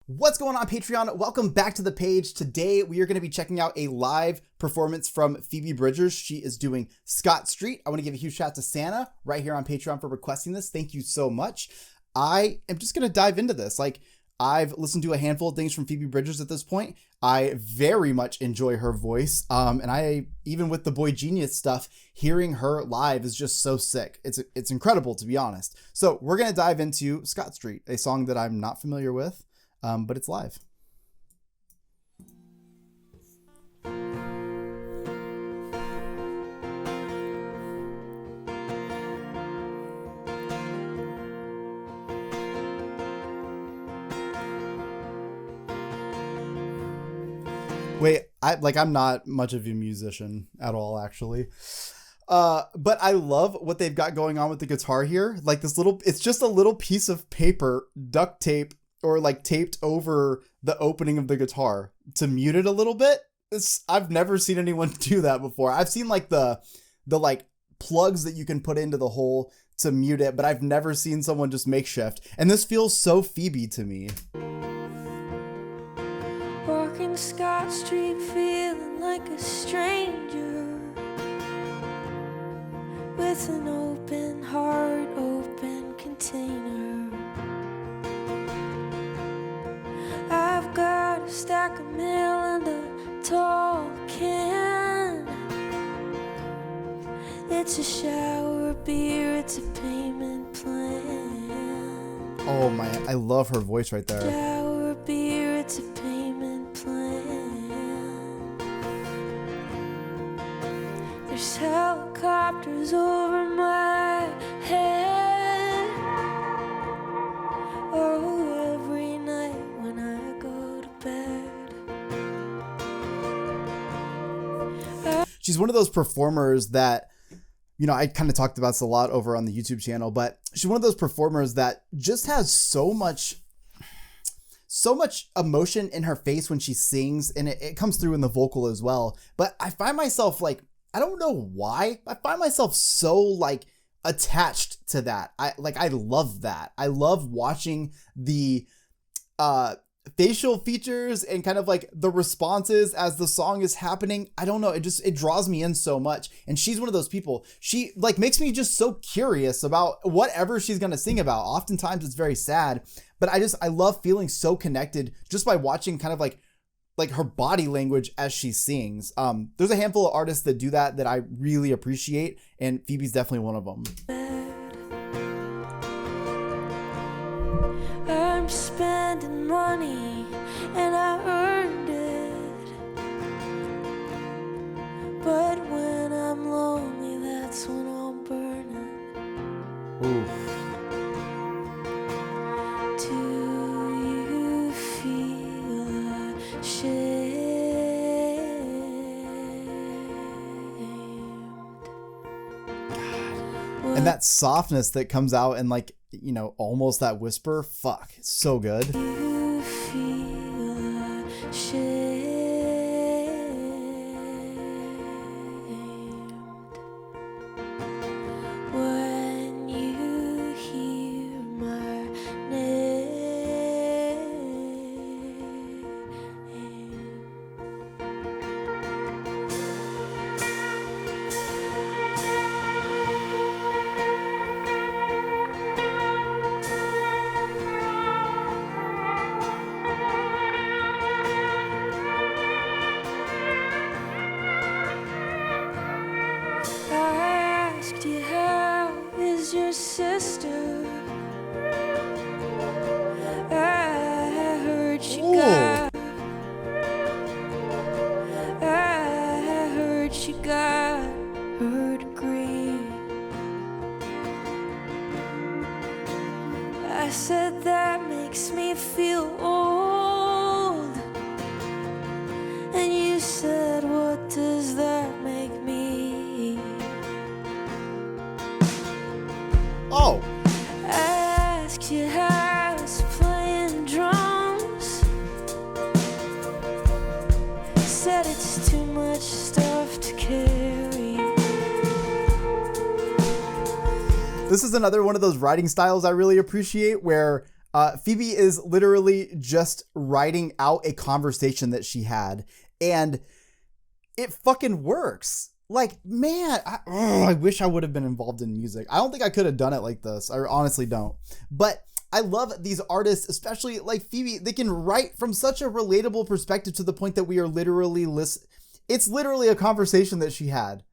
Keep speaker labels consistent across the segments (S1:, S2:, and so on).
S1: What's going on, Patreon? Welcome back to the page. Today we are going to be checking out a live performance from Phoebe Bridgers. She is doing Scott Street. I want to give a huge shout out to Santa right here on Patreon for requesting this. Thank you so much. I am just going to dive into this. I've listened to a handful of things from Phoebe Bridgers at this point. I very much enjoy her voice. And I, even with the Boy Genius stuff, hearing her live is just so sick. It's incredible, to be honest. So we're going to dive into Scott Street, a song that I'm not familiar with. But it's live. Wait, I'm not much of a musician at all, actually. But I love what they've got going on with the guitar here. It's just a little piece of paper, duct tape, or taped over the opening of the guitar to mute it a little bit. I've never seen anyone do that before. I've seen the plugs that you can put into the hole to mute it, but I've never seen someone just makeshift. And this feels so Phoebe to me.
S2: Walking Scott Street feeling like a stranger, with an open heart, open container. I've got a stack of mail and a tall can. It's a shower beer, it's a payment plan.
S1: Oh my, I love her voice right there.
S2: Shower beer, it's a payment plan. There's helicopters over my head. Oh, every night when I go to bed.
S1: She's one of those performers that, I kind of talked about this a lot over on the YouTube channel, but she's one of those performers that just has so much emotion in her face when she sings, and it comes through in the vocal as well. But I find myself I don't know why, I find myself so attached to that. I love that. I love watching the facial features and kind of the responses as the song is happening. I don't know. It draws me in so much. And she's one of those people. She makes me just so curious about whatever she's going to sing about. Oftentimes it's very sad, but I love feeling so connected just by watching kind of her body language as she sings. There's a handful of artists that do that I really appreciate, and Phoebe's definitely one of them.
S2: I'm spending money and I earned it, but when I'm lonely, that's when I'm burning.
S1: Oof.
S2: Do you feel ashamed?
S1: And that softness that comes out and almost that whisper, fuck, it's so good.
S2: You feel ashamed when you hear my name. Your sister, I heard she got her degree. I said that makes me feel old, and you said, what does that make me?
S1: Oh.
S2: I asked you how I was playing drums. Said it's too much stuff to carry.
S1: This is another one of those writing styles I really appreciate where Phoebe is literally just writing out a conversation that she had, and it fucking works. Like, man, I wish I would have been involved in music. I don't think I could have done it like this. I honestly don't. But I love these artists, especially like Phoebe. They can write from such a relatable perspective to the point that we are literally it's literally a conversation that she had,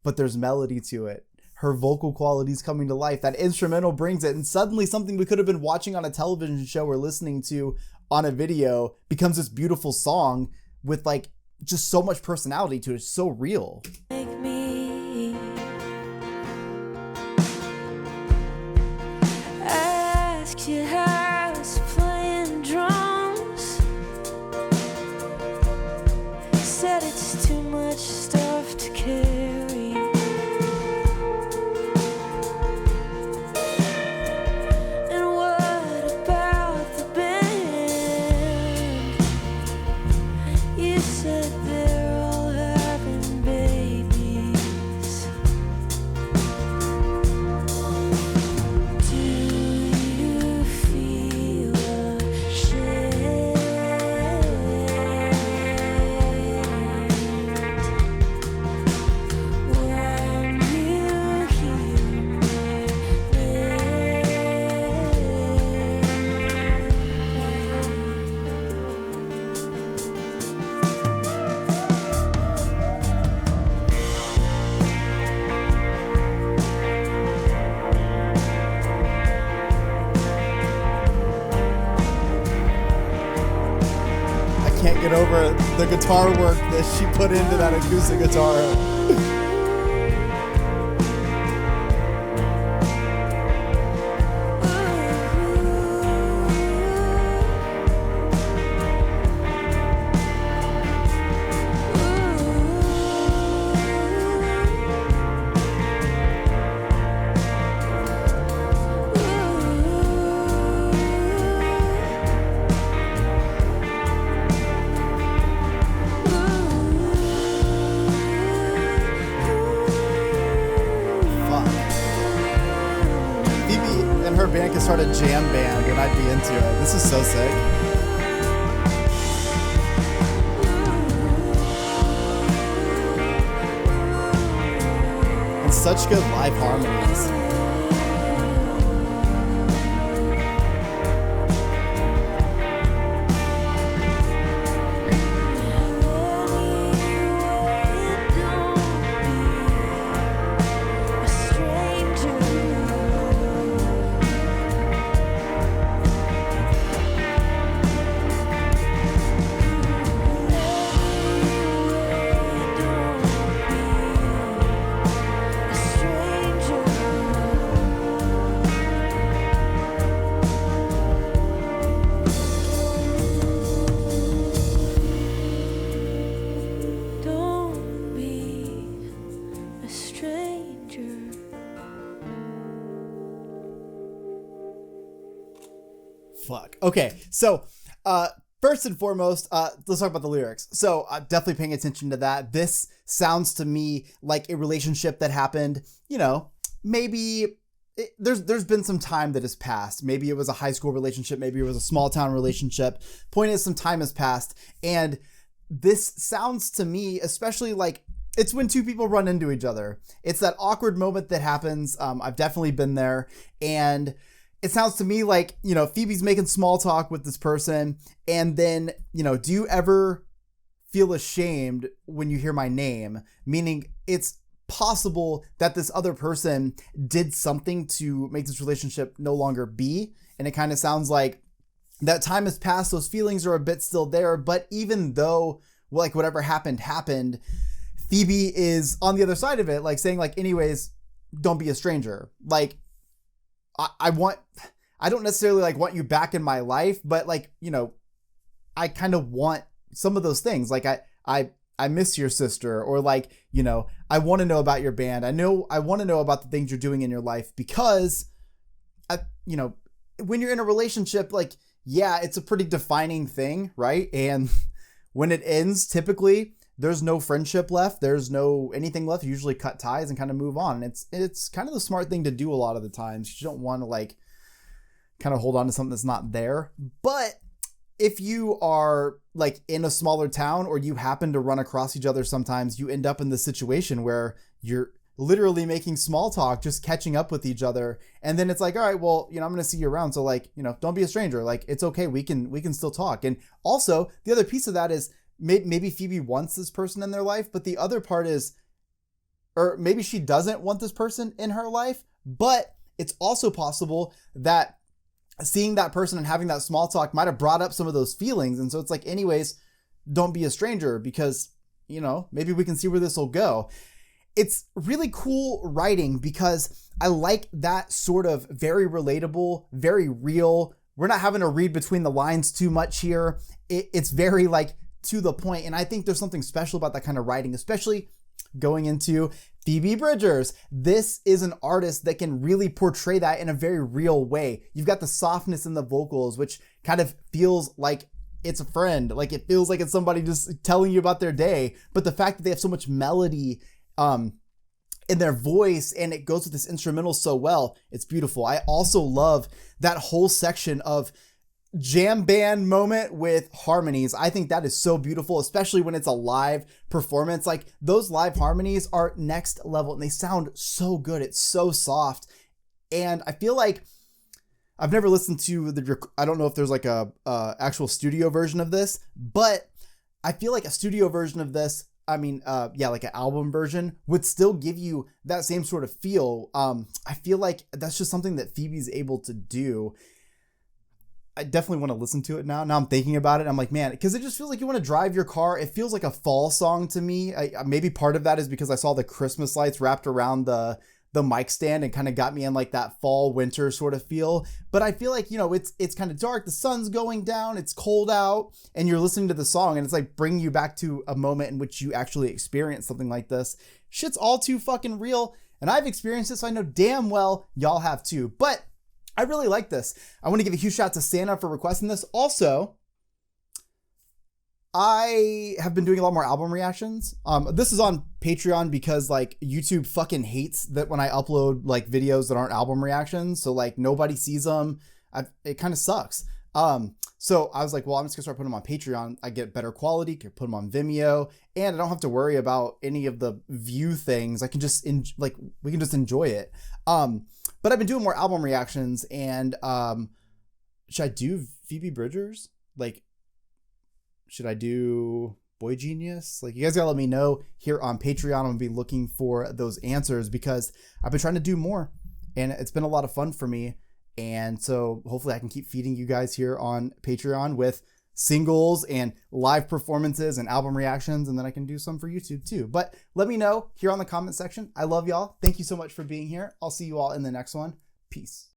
S1: but there's melody to it. Her vocal qualities coming to life. That instrumental brings it, and suddenly something we could have been watching on a television show or listening to on a video becomes this beautiful song with like just so much personality to it. It's so real.
S2: Make me ask you how I was playing drums. Said it's too much stuff to carry.
S1: Can't get over the guitar work that she put into that acoustic guitar. Her band could start a jam band and I'd be into it. This is so sick. And such good live harmonies. Fuck. Okay, so first and foremost, let's talk about the lyrics. So definitely paying attention to that. This sounds to me like a relationship that happened, you know, maybe there's been some time that has passed. Maybe it was a high school relationship. Maybe it was a small town relationship. Point is, some time has passed. And this sounds to me, especially like, it's when two people run into each other. It's that awkward moment that happens. I've definitely been there. And it sounds to me like, you know, Phoebe's making small talk with this person. And then, you know, do you ever feel ashamed when you hear my name? Meaning it's possible that this other person did something to make this relationship no longer be. And it kind of sounds like that time has passed. Those feelings are a bit still there. But even though like whatever happened, Phoebe is on the other side of it, like saying like, anyways, don't be a stranger. Like, I don't necessarily like want you back in my life, but like, you know, I kind of want some of those things. Like I miss your sister, or like, you know, I want to know about your band. I want to know about the things you're doing in your life, because you know, when you're in a relationship, like, yeah, it's a pretty defining thing, right? And when it ends, typically there's no friendship left. There's no anything left. You usually cut ties and kind of move on. It's kind of the smart thing to do a lot of the times. You don't want to like kind of hold on to something that's not there. But if you are like in a smaller town or you happen to run across each other sometimes, you end up in this situation where you're literally making small talk, just catching up with each other. And then it's like, all right, well, I'm going to see you around. So like, don't be a stranger. Like, it's okay. We can still talk. And also the other piece of that is maybe Phoebe wants this person in their life, but the other part is, or maybe she doesn't want this person in her life, but it's also possible that seeing that person and having that small talk might have brought up some of those feelings. And so it's like, anyways, don't be a stranger because, maybe we can see where this will go. It's really cool writing because I like that sort of very relatable, very real. We're not having to read between the lines too much here. It's very like to the point. And I think there's something special about that kind of writing, especially going into Phoebe Bridgers. This is an artist that can really portray that in a very real way. You've got the softness in the vocals, which kind of feels like it's a friend. Like it feels like it's somebody just telling you about their day. But the fact that they have so much melody in their voice and it goes with this instrumental so well, it's beautiful. I also love that whole section of jam band moment with harmonies. I think that is so beautiful, especially when it's a live performance. Like those live harmonies are next level and they sound so good. It's so soft. And I feel like I've never listened to I don't know if there's like a actual studio version of this, but I feel like a studio version of this, like an album version would still give you that same sort of feel. I feel like that's just something that Phoebe's able to do. I definitely want to listen to it now. Now I'm thinking about it. I'm like, man, because it just feels like you want to drive your car. It feels like a fall song to me. Maybe part of that is because I saw the Christmas lights wrapped around the mic stand and kind of got me in like that fall winter sort of feel. But I feel like, it's kind of dark. The sun's going down. It's cold out and you're listening to the song and it's like bringing you back to a moment in which you actually experienced something like this. Shit's all too fucking real. And I've experienced this. So I know damn well y'all have too. But I really like this. I want to give a huge shout out to Santa for requesting this. Also, I have been doing a lot more album reactions. This is on Patreon because like YouTube fucking hates that when I upload like videos that aren't album reactions. So like nobody sees them. It kind of sucks. So I was like, well, I'm just gonna start putting them on Patreon. I get better quality, can put them on Vimeo, and I don't have to worry about any of the view things. I can just we can just enjoy it. But I've been doing more album reactions and, should I do Phoebe Bridgers? Like, should I do Boy Genius? Like, you guys gotta let me know here on Patreon. I'm gonna be looking for those answers because I've been trying to do more and it's been a lot of fun for me. And so hopefully I can keep feeding you guys here on Patreon with singles and live performances and album reactions. And then I can do some for YouTube too. But let me know here on the comment section. I love y'all. Thank you so much for being here. I'll see you all in the next one. Peace.